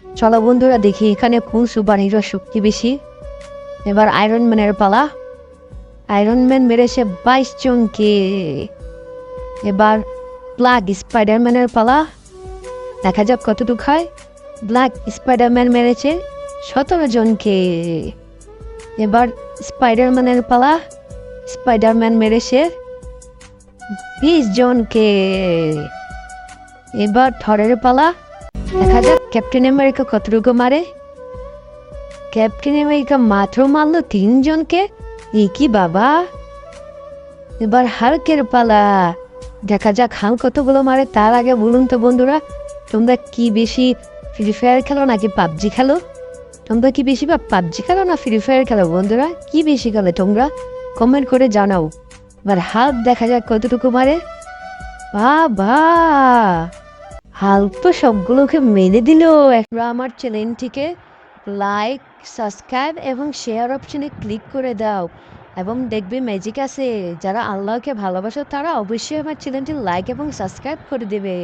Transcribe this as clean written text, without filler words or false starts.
চলো বন্ধুরা দেখি এখানে কোন সুপারহিরোর শক্তি বেশি। এবার আয়রন ম্যানের পালা। আয়রন ম্যান মেরেছে 22 জনকে। এবার ব্ল্যাক স্পাইডারম্যানের পালা। দেখা যাক কতটুকু হয়। ব্ল্যাক স্পাইডারম্যান মেরেছে 17 জনকে। এবার স্পাইডারম্যানের পালা। স্পাইডারম্যান মেরেছে 20 জনকে। এবার থরের পালা। দেখা যাক ক্যাপ্টেন আমেরিকা কতটুকু মারে। ক্যাপ্টেন আমেরিকা মাত্র মারল 3 জনকে। এ কি বাবা! এবার হাল্কের পালা। দেখা যাক হাল কতগুলো মারে। তার আগে বলুন তো বন্ধুরা, তোমরা কি বেশি ফ্রি ফায়ার খেলো নাকি পাবজি খেলো? তোমরা কি বেশি পাবজি খেলো না ফ্রি ফায়ার খেলো বন্ধুরা? কি বেশি খেলো তোমরা? কমেন্ট করে জানাও। এবার হাল্ক দেখা যাক কতটুকু মারে। বাবা! হাল্ক তো সবগুলোকে মেরে দিল। একবার আমার চ্যানেলটিকে লাইক, সাবস্ক্রাইব এবং শেয়ার অপশনে ক্লিক করে দাও এবং দেখবে ম্যাজিক আছে। যারা আল্লাহকে ভালোবাসো তারা অবশ্যই আমার চ্যানেলটি লাইক এবং সাবস্ক্রাইব করে দেবে।